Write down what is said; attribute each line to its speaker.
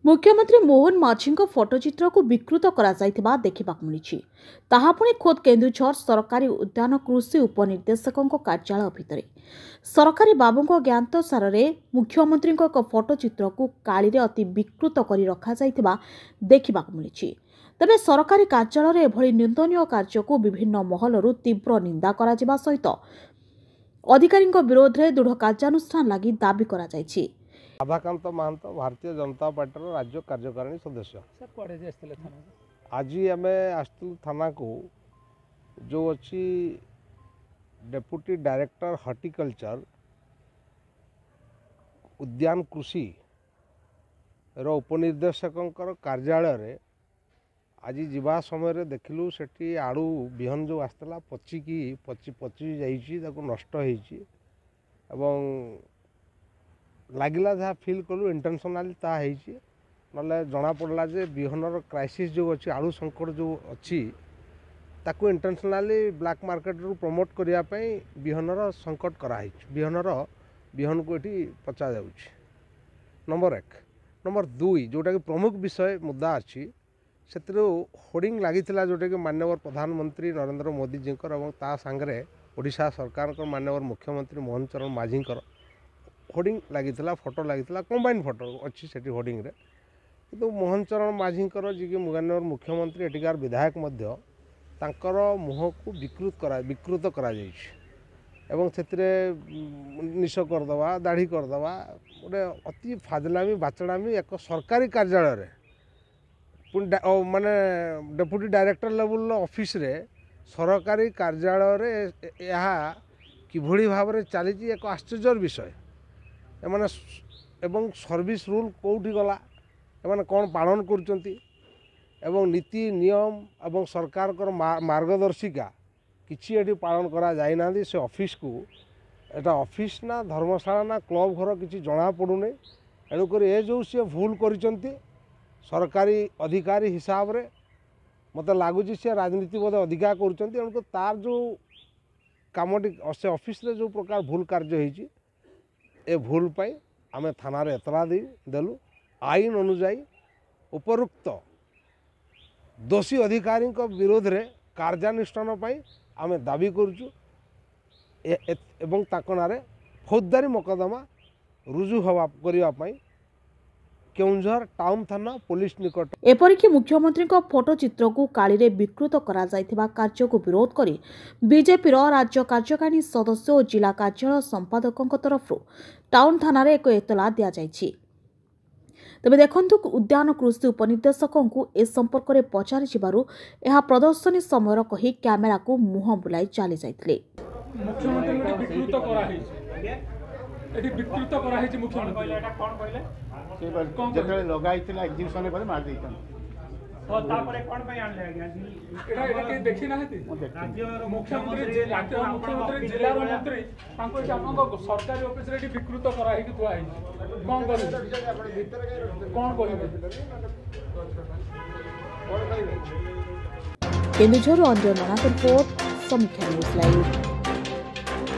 Speaker 1: मुख्यमंत्री मोहन माझी फोटोचित्र को विकृत करा देखा मिली ताहा पुणी खोद केन्दुझर सरकारी उद्यान कृषि उपनिर्देशकों कार्यालय भितर सरकारी बाबू ज्ञात सारे मुख्यमंत्री एक फोटोचित्र को काली अति विकृत कर रखा देखा मिली तेज सरकारी कार्यालय एभली निंदनीय कार्य को विभिन्न महलू तीव्र निंदा करा सहित अधिकारी विरोध में दृढ़ कार्यानुष्ठान लगी दाबी करा
Speaker 2: राधाकांत महंत भारतीय जनता पार्टी राज्य कार्यकारिणी सदस्य आज आम आसलु थाना को जो अच्छी डेप्यूटी डायरेक्टर हॉर्टिकल्चर उद्यान कृषि रो उपनिर्देशकों कार्यालय रे आज जीवा समय देखिलु सेठी आड़ू बिहन जो आसला पचिकी पची जाइए नष्ट एवं लगिला जहाँ फिल कलु इंटेंशनाली ताही ना जना पड़ा जे बिहनर क्राइसिस जो अच्छी आलू संकट जो अच्छी ताकू इंटेंशनाली ब्लैक मार्केट रू प्रमोट करने बिहनर संकट कराई बिहन को ये पचा जा नंबर 1 नंबर 2 जोटा कि प्रमुख विषय मुद्दा अच्छी से होर्डिंग लगी जोटा कि माननीय प्रधानमंत्री नरेंद्र मोदी जी ता सांगे ओडिशा सरकार माननीय मुख्यमंत्री मोहन चरण माझी होर्डिंग लगी फोटो लगी कंबाइन फोटो अच्छी से होर्डिंग रे किंतु मोहन चरण माझी जी माननीय मुख्यमंत्री एटिकार विधायक तांकर मुह को विकृत करा एवं से निश करदे दाढ़ी करदे गोटे अति फाजलामी बाचड़ामी एक सरकारी कार्यालय माने डेप्यूटी डायरेक्टर लेवल ऑफिस रे सरकारी कार्यालय रे यह किभली भाव में चली एक आश्चर्य विषय एमाने एवं सर्विस रूल कोठी गला एमाने कौन पालन करचंती एवं नीति नियम एवं सरकार कर मार्गदर्शिका किछि एठी पालन करा जाय ना से ऑफिस को एटा ऑफिस ना धर्मशाला ना क्लब घर किछि जणा पडुने एणु कर ए जो से भूल करिसंती सरकारी अधिकारी हिसाब रे मते लागुची से राजनीति बोध अधिका करुचंती एणु तार जो कामटी से ऑफिस रे जो प्रकार भूल कार्य होईची ए भूल पाई आमे थाना रे एतला देलु आईन अनुजाई उपरुक्त दोषी अधिकारी विरोध रे कार्यानुष्ठान पाई आमे दाबी करुचु एवं ताकनारे फौजदारी मोकदमा रुजु हवा करिवा पाई केउंझर टाउन थाना पुलिस निकट
Speaker 1: एपरिक मुख्यमंत्री फोटोचित्र को काली रे विकृत करा जायथिबा कार्य को विरोध करी बीजेपी राज्य कार्यकारिणी सदस्य और जिला कार्यालय संपादकों तरफ टाउन थाना रे एक एतला दिया जायछि। तबे देखंतु उद्यान कृषि उपनिर्देशकों को ए संपर्क में पचारि जिबारु एहा प्रदर्शनी समय कही कैमेरा को मुह बुलाई चली जायथिले।
Speaker 3: मुख्यमंत्री विकृत करा है एठी विकृत करा है मुख्यमंत्री एटा कोन कहले से जेतले लगाइतिला एग्जीबिशन पर मार दैतन तो तापरे कोन पय आनले आज्ञा एटा के देखि ना हेती राज्य मुख्यमंत्री जिला मंत्री तांको जे आपन सरकारी ऑफिस रे विकृत करा है कि दुआ है कोन कहले कोन कहले
Speaker 1: केन्दुझर अंजन नाना रिपोर्ट समीक्षा न्यूज लाइव।